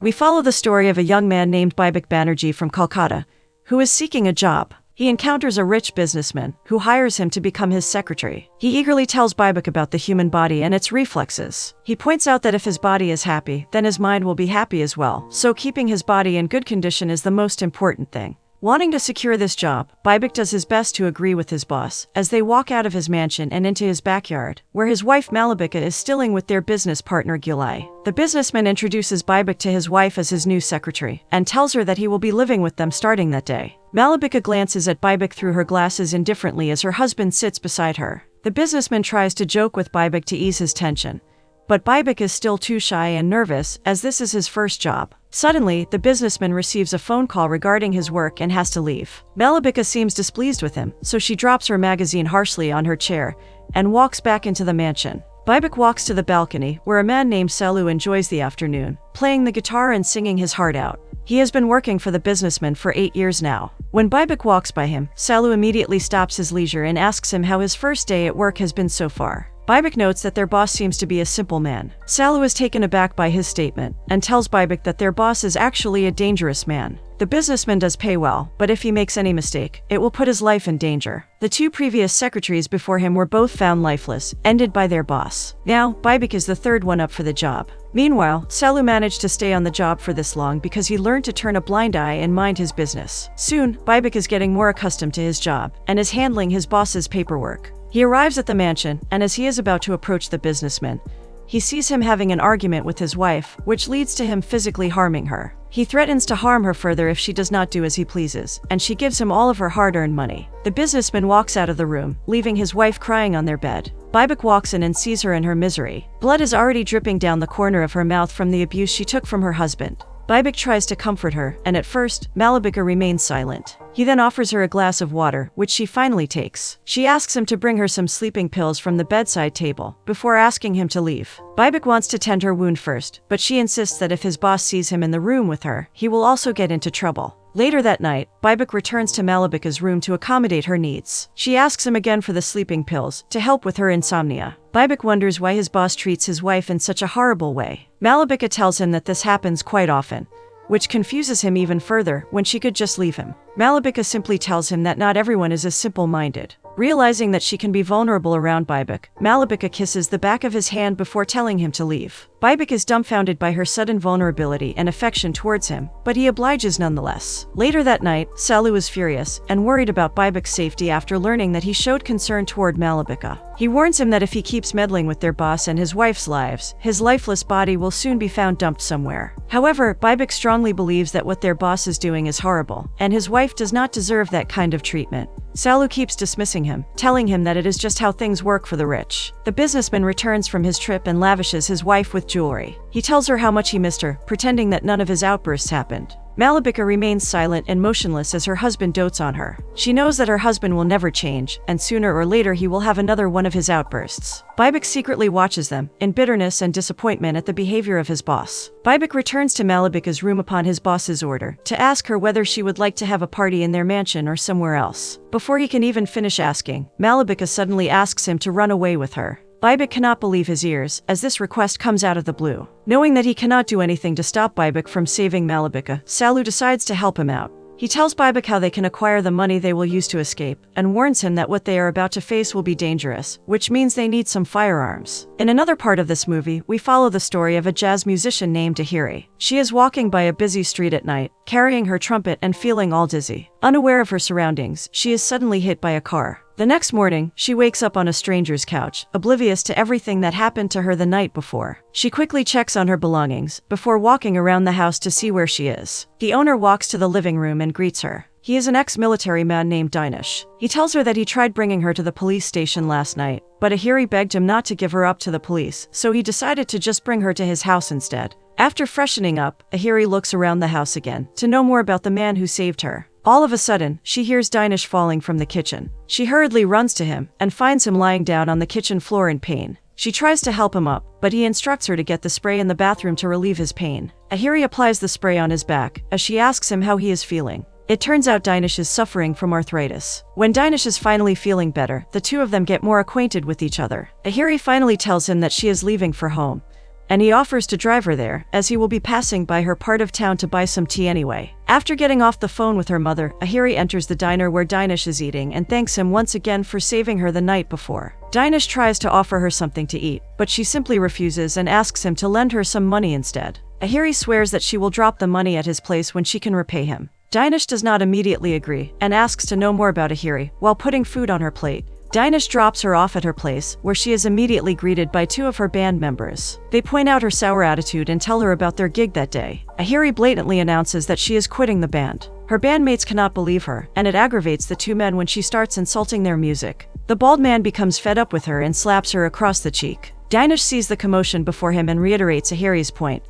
we follow the story of a young man named Bibek Banerjee from Kolkata, who is seeking a job. He encounters a rich businessman who hires him to become his secretary. He eagerly tells Bibek about the human body and its reflexes. He points out that if his body is happy, then his mind will be happy as well, so keeping his body in good condition is the most important thing. Wanting to secure this job, Bibek does his best to agree with his boss as they walk out of his mansion and into his backyard, where his wife Malabika is stilling with their business partner Gulai. The businessman introduces Bibek to his wife as his new secretary and tells her that he will be living with them starting that day. Malabika glances at Bibek through her glasses indifferently as her husband sits beside her. The businessman tries to joke with Bibek to ease his tension, but Bibek is still too shy and nervous as this is his first job. Suddenly, the businessman receives a phone call regarding his work and has to leave. Malabika seems displeased with him, so she drops her magazine harshly on her chair and walks back into the mansion. Bibek walks to the balcony, where a man named Salu enjoys the afternoon, playing the guitar and singing his heart out. He has been working for the businessman for 8 years now. When Bibek walks by him, Salu immediately stops his leisure and asks him how his first day at work has been so far. Bibek notes that their boss seems to be a simple man. Salu is taken aback by his statement and tells Bibek that their boss is actually a dangerous man. The businessman does pay well, but if he makes any mistake, it will put his life in danger. The 2 previous secretaries before him were both found lifeless, ended by their boss. Now, Bibek is the third one up for the job. Meanwhile, Salu managed to stay on the job for this long because he learned to turn a blind eye and mind his business. Soon, Bibek is getting more accustomed to his job and is handling his boss's paperwork. He arrives at the mansion, and as he is about to approach the businessman, he sees him having an argument with his wife, which leads to him physically harming her. He threatens to harm her further if she does not do as he pleases, and she gives him all of her hard-earned money. The businessman walks out of the room, leaving his wife crying on their bed. Bibek walks in and sees her in her misery. Blood is already dripping down the corner of her mouth from the abuse she took from her husband. Bibek tries to comfort her, and at first, Malabika remains silent. He then offers her a glass of water, which she finally takes. She asks him to bring her some sleeping pills from the bedside table, before asking him to leave. Bibek wants to tend her wound first, but she insists that if his boss sees him in the room with her, he will also get into trouble. Later that night, Bibek returns to Malabika's room to accommodate her needs. She asks him again for the sleeping pills, to help with her insomnia. Bibek wonders why his boss treats his wife in such a horrible way. Malabika tells him that this happens quite often, which confuses him even further when she could just leave him. Malabika simply tells him that not everyone is as simple-minded. Realizing that she can be vulnerable around Bibek, Malabika kisses the back of his hand before telling him to leave. Bibek is dumbfounded by her sudden vulnerability and affection towards him, but he obliges nonetheless. Later that night, Salu is furious and worried about Bibek's safety after learning that he showed concern toward Malabika. He warns him that if he keeps meddling with their boss and his wife's lives, his lifeless body will soon be found dumped somewhere. However, Bibek strongly believes that what their boss is doing is horrible, and his wife does not deserve that kind of treatment. Salu keeps dismissing him, telling him that it is just how things work for the rich. The businessman returns from his trip and lavishes his wife with jewelry. He tells her how much he missed her, pretending that none of his outbursts happened. Malabika remains silent and motionless as her husband dotes on her. She knows that her husband will never change, and sooner or later he will have another one of his outbursts. Bibek secretly watches them, in bitterness and disappointment at the behavior of his boss. Bibek returns to Malabika's room upon his boss's order, to ask her whether she would like to have a party in their mansion or somewhere else. Before he can even finish asking, Malabika suddenly asks him to run away with her. Bibek cannot believe his ears, as this request comes out of the blue. Knowing that he cannot do anything to stop Bibek from saving Malabika, Salu decides to help him out. He tells Bibek how they can acquire the money they will use to escape, and warns him that what they are about to face will be dangerous, which means they need some firearms. In another part of this movie, we follow the story of a jazz musician named Ahiri. She is walking by a busy street at night, carrying her trumpet and feeling all dizzy. Unaware of her surroundings, she is suddenly hit by a car. The next morning, she wakes up on a stranger's couch, oblivious to everything that happened to her the night before. She quickly checks on her belongings, before walking around the house to see where she is. The owner walks to the living room and greets her. He is an ex-military man named Dinesh. He tells her that he tried bringing her to the police station last night, but Ahiri begged him not to give her up to the police, so he decided to just bring her to his house instead. After freshening up, Ahiri looks around the house again, to know more about the man who saved her. All of a sudden, she hears Dinesh falling from the kitchen. She hurriedly runs to him, and finds him lying down on the kitchen floor in pain. She tries to help him up, but he instructs her to get the spray in the bathroom to relieve his pain. Ahiri applies the spray on his back, as she asks him how he is feeling. It turns out Dinesh is suffering from arthritis. When Dinesh is finally feeling better, the two of them get more acquainted with each other. Ahiri finally tells him that she is leaving for home, and he offers to drive her there, as he will be passing by her part of town to buy some tea anyway. After getting off the phone with her mother, Ahiri enters the diner where Dinesh is eating and thanks him once again for saving her the night before. Dinesh tries to offer her something to eat, but she simply refuses and asks him to lend her some money instead. Ahiri swears that she will drop the money at his place when she can repay him. Dinesh does not immediately agree and asks to know more about Ahiri while putting food on her plate. Dinesh drops her off at her place, where she is immediately greeted by two of her band members. They point out her sour attitude and tell her about their gig that day. Ahiri blatantly announces that she is quitting the band. Her bandmates cannot believe her, and it aggravates the two men when she starts insulting their music. The bald man becomes fed up with her and slaps her across the cheek. Dinesh sees the commotion before him and reiterates Ahiri's point,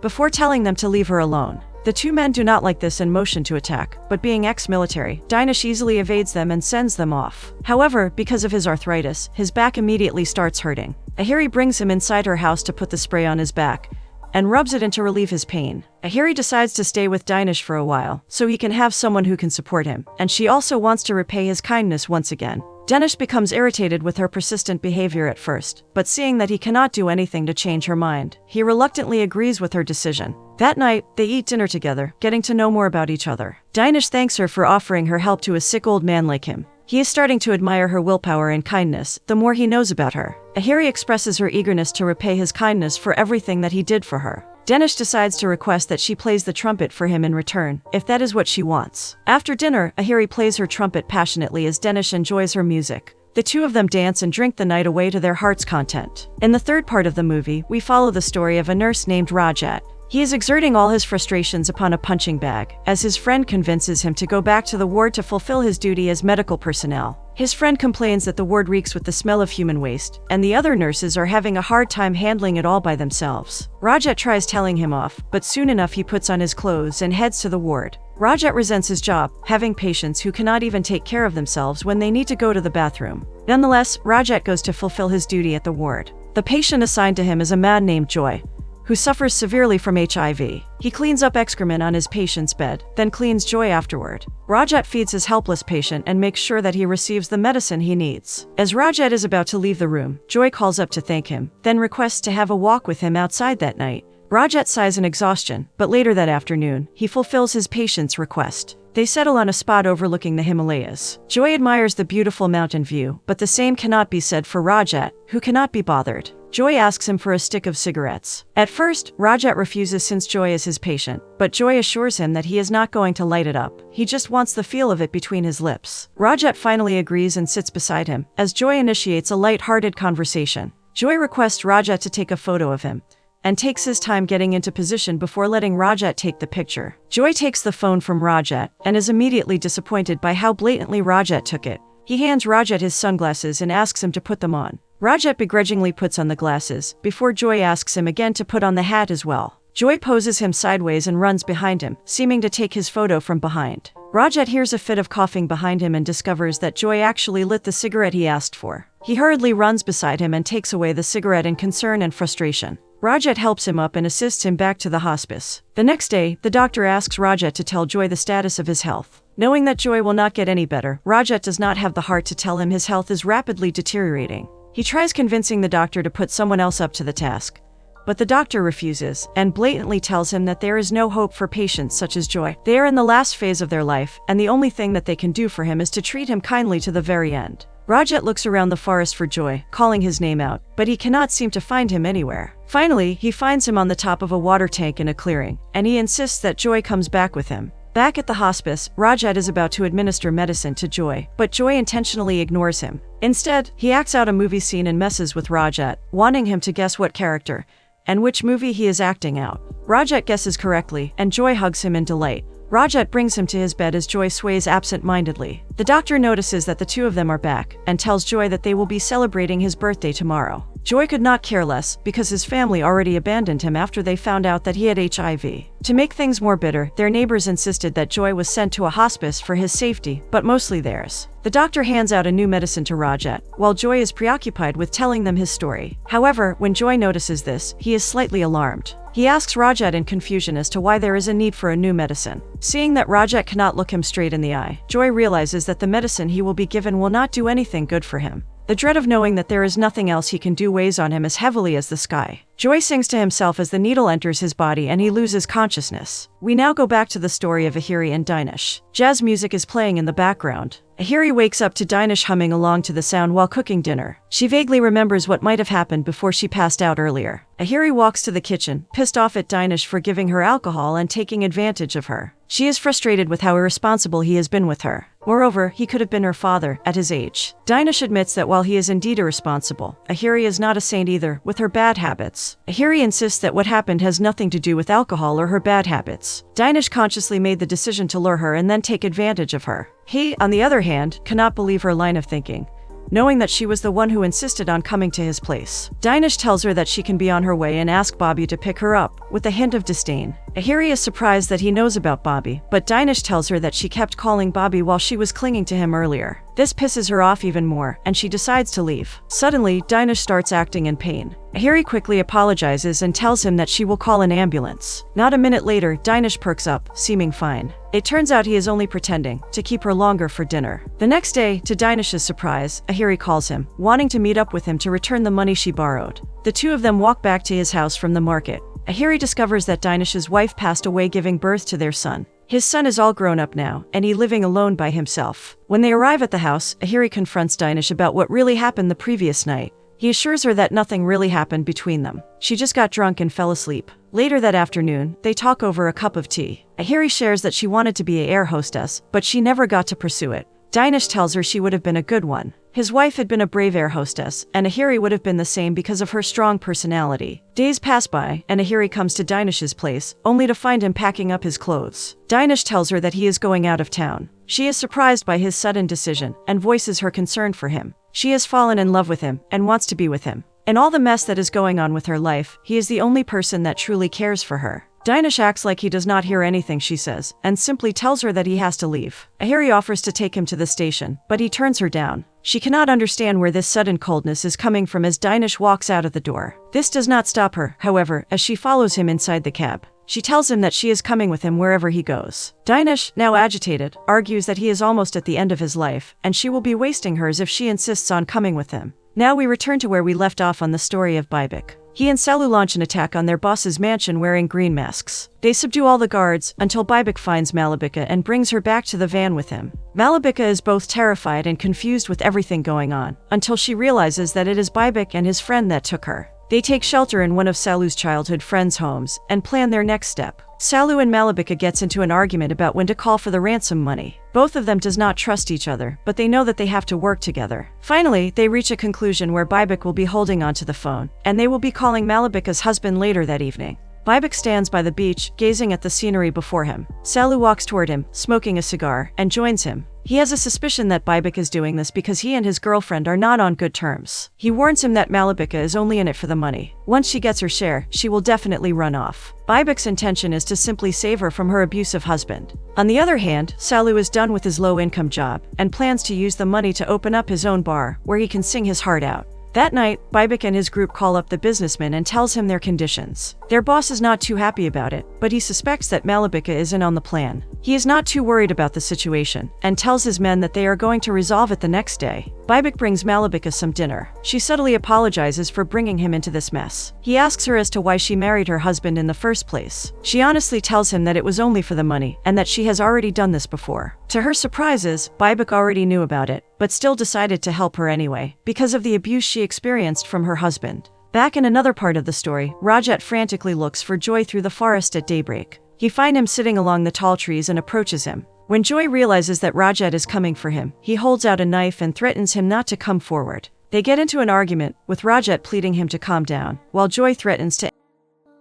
before telling them to leave her alone. The two men do not like this and motion to attack, but being ex-military, Dinesh easily evades them and sends them off. However, because of his arthritis, his back immediately starts hurting. Ahiri brings him inside her house to put the spray on his back, and rubs it in to relieve his pain. Ahiri decides to stay with Dinesh for a while, so he can have someone who can support him, and she also wants to repay his kindness once again. Dinesh becomes irritated with her persistent behavior at first, but seeing that he cannot do anything to change her mind, he reluctantly agrees with her decision. That night, they eat dinner together, getting to know more about each other. Dinesh thanks her for offering her help to a sick old man like him. He is starting to admire her willpower and kindness the more he knows about her. Ahiri expresses her eagerness to repay his kindness for everything that he did for her. Dinesh decides to request that she plays the trumpet for him in return, if that is what she wants. After dinner, Ahiri plays her trumpet passionately as Dinesh enjoys her music. The two of them dance and drink the night away to their heart's content. In the third part of the movie, we follow the story of a nurse named Rajat. He is exerting all his frustrations upon a punching bag, as his friend convinces him to go back to the ward to fulfill his duty as medical personnel. His friend complains that the ward reeks with the smell of human waste, and the other nurses are having a hard time handling it all by themselves. Rajat tries telling him off, but soon enough he puts on his clothes and heads to the ward. Rajat resents his job, having patients who cannot even take care of themselves when they need to go to the bathroom. Nonetheless, Rajat goes to fulfill his duty at the ward. The patient assigned to him is a man named Joy, who suffers severely from HIV. He cleans up excrement on his patient's bed, then cleans Joy afterward. Rajat feeds his helpless patient and makes sure that he receives the medicine he needs. As Rajat is about to leave the room, Joy calls up to thank him, then requests to have a walk with him outside that night. Rajat sighs in exhaustion, but later that afternoon, he fulfills his patient's request. They settle on a spot overlooking the Himalayas. Joy admires the beautiful mountain view, but the same cannot be said for Rajat, who cannot be bothered. Joy asks him for a stick of cigarettes. At first, Rajat refuses since Joy is his patient, but Joy assures him that he is not going to light it up. He just wants the feel of it between his lips. Rajat finally agrees and sits beside him, as Joy initiates a light-hearted conversation. Joy requests Rajat to take a photo of him, and takes his time getting into position before letting Rajat take the picture. Joy takes the phone from Rajat, and is immediately disappointed by how blatantly Rajat took it. He hands Rajat his sunglasses and asks him to put them on. Rajat begrudgingly puts on the glasses, before Joy asks him again to put on the hat as well. Joy poses him sideways and runs behind him, seeming to take his photo from behind. Rajat hears a fit of coughing behind him and discovers that Joy actually lit the cigarette he asked for. He hurriedly runs beside him and takes away the cigarette in concern and frustration. Rajat helps him up and assists him back to the hospice. The next day, the doctor asks Rajat to tell Joy the status of his health. Knowing that Joy will not get any better, Rajat does not have the heart to tell him his health is rapidly deteriorating. He tries convincing the doctor to put someone else up to the task, but the doctor refuses and blatantly tells him that there is no hope for patients such as Joy. They are in the last phase of their life, and the only thing that they can do for him is to treat him kindly to the very end. Rajat looks around the forest for Joy, calling his name out, but he cannot seem to find him anywhere. Finally, he finds him on the top of a water tank in a clearing, and he insists that Joy comes back with him. Back at the hospice, Rajat is about to administer medicine to Joy, but Joy intentionally ignores him. Instead, he acts out a movie scene and messes with Rajat, wanting him to guess what character and which movie he is acting out. Rajat guesses correctly, and Joy hugs him in delight. Rajat brings him to his bed as Joy sways absent-mindedly. The doctor notices that the two of them are back, and tells Joy that they will be celebrating his birthday tomorrow. Joy could not care less, because his family already abandoned him after they found out that he had HIV. To make things more bitter, their neighbors insisted that Joy was sent to a hospice for his safety, but mostly theirs. The doctor hands out a new medicine to Rajat, while Joy is preoccupied with telling them his story. However, when Joy notices this, he is slightly alarmed. He asks Rajat in confusion as to why there is a need for a new medicine. Seeing that Rajat cannot look him straight in the eye, Joy realizes that the medicine he will be given will not do anything good for him. The dread of knowing that there is nothing else he can do weighs on him as heavily as the sky. Joy sings to himself as the needle enters his body and he loses consciousness. We now go back to the story of Ahiri and Dinesh. Jazz music is playing in the background. Ahiri wakes up to Dinesh humming along to the sound while cooking dinner. She vaguely remembers what might have happened before she passed out earlier. Ahiri walks to the kitchen, pissed off at Dinesh for giving her alcohol and taking advantage of her. She is frustrated with how irresponsible he has been with her. Moreover, he could have been her father, at his age. Dinesh admits that while he is indeed irresponsible, Ahiri is not a saint either, with her bad habits. Ahiri insists that what happened has nothing to do with alcohol or her bad habits. Dinesh consciously made the decision to lure her and then take advantage of her. He, on the other hand, cannot believe her line of thinking, knowing that she was the one who insisted on coming to his place. Dinesh tells her that she can be on her way and asks Bobby to pick her up, with a hint of disdain. Ahiri is surprised that he knows about Bobby, but Dinesh tells her that she kept calling Bobby while she was clinging to him earlier. This pisses her off even more, and she decides to leave. Suddenly, Dinesh starts acting in pain. Ahiri quickly apologizes and tells him that she will call an ambulance. Not a minute later, Dinesh perks up, seeming fine. It turns out he is only pretending, to keep her longer for dinner. The next day, to Dinesh's surprise, Ahiri calls him, wanting to meet up with him to return the money she borrowed. The two of them walk back to his house from the market. Ahiri discovers that Dinesh's wife passed away giving birth to their son. His son is all grown up now, and he living alone by himself. When they arrive at the house, Ahiri confronts Dinesh about what really happened the previous night. He assures her that nothing really happened between them. She just got drunk and fell asleep. Later that afternoon, they talk over a cup of tea. Ahiri shares that she wanted to be an air hostess, but she never got to pursue it. Dinesh tells her she would have been a good one. His wife had been a brave air hostess, and Ahiri would have been the same because of her strong personality. Days pass by, and Ahiri comes to Dinesh's place, only to find him packing up his clothes. Dinesh tells her that he is going out of town. She is surprised by his sudden decision, and voices her concern for him. She has fallen in love with him, and wants to be with him. In all the mess that is going on with her life, he is the only person that truly cares for her. Dinesh acts like he does not hear anything she says, and simply tells her that he has to leave. Ahiri offers to take him to the station, but he turns her down. She cannot understand where this sudden coldness is coming from as Dinesh walks out of the door. This does not stop her, however, as she follows him inside the cab. She tells him that she is coming with him wherever he goes. Dinesh, now agitated, argues that he is almost at the end of his life, and she will be wasting hers if she insists on coming with him. Now we return to where we left off on the story of Bybek. He and Salu launch an attack on their boss's mansion wearing green masks. They subdue all the guards until Bybek finds Malabika and brings her back to the van with him. Malabika is both terrified and confused with everything going on, until she realizes that it is Bybek and his friend that took her. They take shelter in one of Salu's childhood friends' homes and plan their next step. Salu and Malabika gets into an argument about when to call for the ransom money. Both of them does not trust each other, but they know that they have to work together. Finally, they reach a conclusion where Bybek will be holding onto the phone, and they will be calling Malabika's husband later that evening. Bybek stands by the beach, gazing at the scenery before him. Salu walks toward him, smoking a cigar, and joins him. He has a suspicion that Bybek is doing this because he and his girlfriend are not on good terms. He warns him that Malabika is only in it for the money. Once she gets her share, she will definitely run off. Bybek's intention is to simply save her from her abusive husband. On the other hand, Salu is done with his low-income job and plans to use the money to open up his own bar, where he can sing his heart out. That night, Bybek and his group call up the businessman and tells him their conditions. Their boss is not too happy about it, but he suspects that Malabika is in on the plan. He is not too worried about the situation, and tells his men that they are going to resolve it the next day. Bybek brings Malabika some dinner. She subtly apologizes for bringing him into this mess. He asks her as to why she married her husband in the first place. She honestly tells him that it was only for the money, and that she has already done this before. To her surprises, Bybek already knew about it, but still decided to help her anyway, because of the abuse she experienced from her husband. Back in another part of the story, Rajat frantically looks for Joy through the forest at daybreak. He finds him sitting along the tall trees and approaches him. When Joy realizes that Rajat is coming for him, he holds out a knife and threatens him not to come forward. They get into an argument, with Rajat pleading him to calm down, while Joy threatens to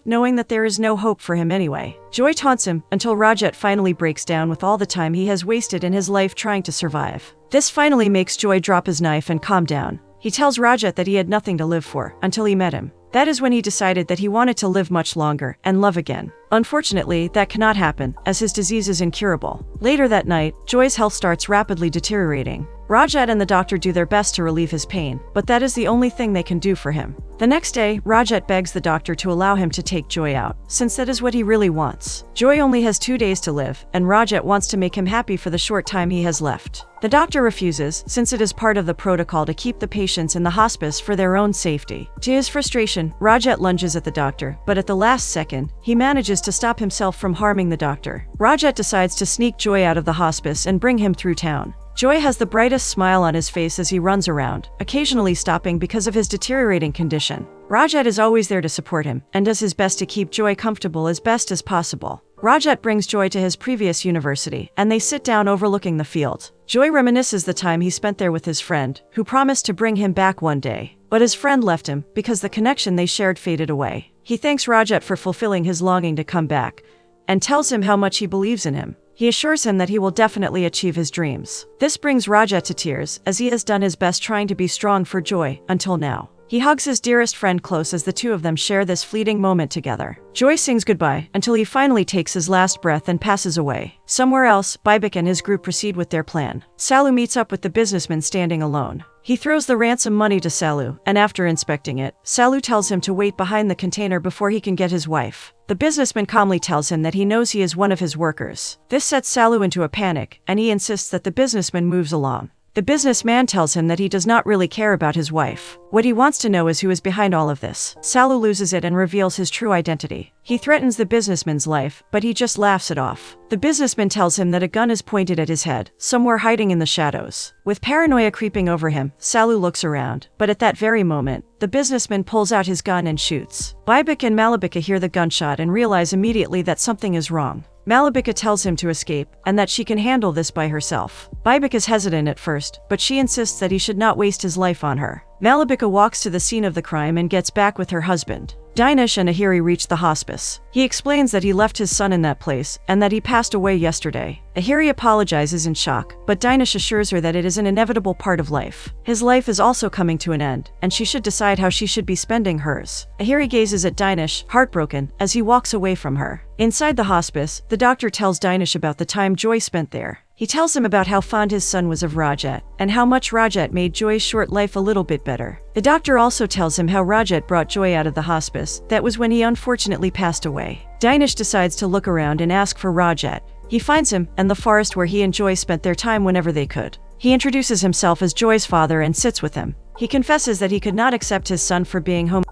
knowing that there is no hope for him anyway. Joy taunts him until Rajat finally breaks down with all the time he has wasted in his life trying to survive. This finally makes Joy drop his knife and calm down. He tells Rajat that he had nothing to live for until he met him. That is when he decided that he wanted to live much longer and love again. Unfortunately, that cannot happen, as his disease is incurable. Later that night, Joy's health starts rapidly deteriorating. Rajat and the doctor do their best to relieve his pain, but that is the only thing they can do for him. The next day, Rajat begs the doctor to allow him to take Joy out, since that is what he really wants. Joy only has 2 days to live, and Rajat wants to make him happy for the short time he has left. The doctor refuses, since it is part of the protocol to keep the patients in the hospice for their own safety. To his frustration, Rajat lunges at the doctor, but at the last second, he manages to stop himself from harming the doctor. Rajat decides to sneak Joy out of the hospice and bring him through town. Joy has the brightest smile on his face as he runs around, occasionally stopping because of his deteriorating condition. Rajat is always there to support him, and does his best to keep Joy comfortable as best as possible. Rajat brings Joy to his previous university, and they sit down overlooking the field. Joy reminisces the time he spent there with his friend, who promised to bring him back one day. But his friend left him, because the connection they shared faded away. He thanks Rajat for fulfilling his longing to come back, and tells him how much he believes in him. He assures him that he will definitely achieve his dreams. This brings Rajat to tears, as he has done his best trying to be strong for Joy, until now. He hugs his dearest friend close as the two of them share this fleeting moment together. Joy sings goodbye, until he finally takes his last breath and passes away. Somewhere else, Bybek and his group proceed with their plan. Salu meets up with the businessman standing alone. He throws the ransom money to Salu, and after inspecting it, Salu tells him to wait behind the container before he can get his wife. The businessman calmly tells him that he knows he is one of his workers. This sets Salu into a panic, and he insists that the businessman moves along. The businessman tells him that he does not really care about his wife. What he wants to know is who is behind all of this. Salu loses it and reveals his true identity. He threatens the businessman's life, but he just laughs it off. The businessman tells him that a gun is pointed at his head, somewhere hiding in the shadows. With paranoia creeping over him, Salu looks around, but at that very moment, the businessman pulls out his gun and shoots. Bybek and Malabika hear the gunshot and realize immediately that something is wrong. Malabika tells him to escape, and that she can handle this by herself. Bybek is hesitant at first, but she insists that he should not waste his life on her. Malabika walks to the scene of the crime and gets back with her husband. Dinesh and Ahiri reach the hospice. He explains that he left his son in that place, and that he passed away yesterday. Ahiri apologizes in shock, but Dinesh assures her that it is an inevitable part of life. His life is also coming to an end, and she should decide how she should be spending hers. Ahiri gazes at Dinesh, heartbroken, as he walks away from her. Inside the hospice, the doctor tells Dinesh about the time Joy spent there. He tells him about how fond his son was of Rajat, and how much Rajat made Joy's short life a little bit better. The doctor also tells him how Rajat brought Joy out of the hospice. That was when he unfortunately passed away. Dinesh decides to look around and ask for Rajat. He finds him, and the forest where he and Joy spent their time whenever they could. He introduces himself as Joy's father and sits with him. He confesses that he could not accept his son for being home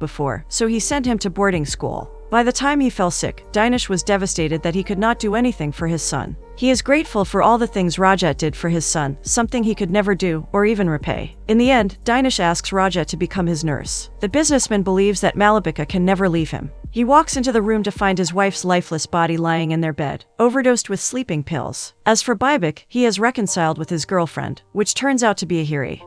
before, so he sent him to boarding school. By the time he fell sick, Dinesh was devastated that he could not do anything for his son. He is grateful for all the things Rajat did for his son, something he could never do or even repay. In the end, Dinesh asks Rajat to become his nurse. The businessman believes that Malabika can never leave him. He walks into the room to find his wife's lifeless body lying in their bed, overdosed with sleeping pills. As for Bybek, he has reconciled with his girlfriend, which turns out to be Ahiri.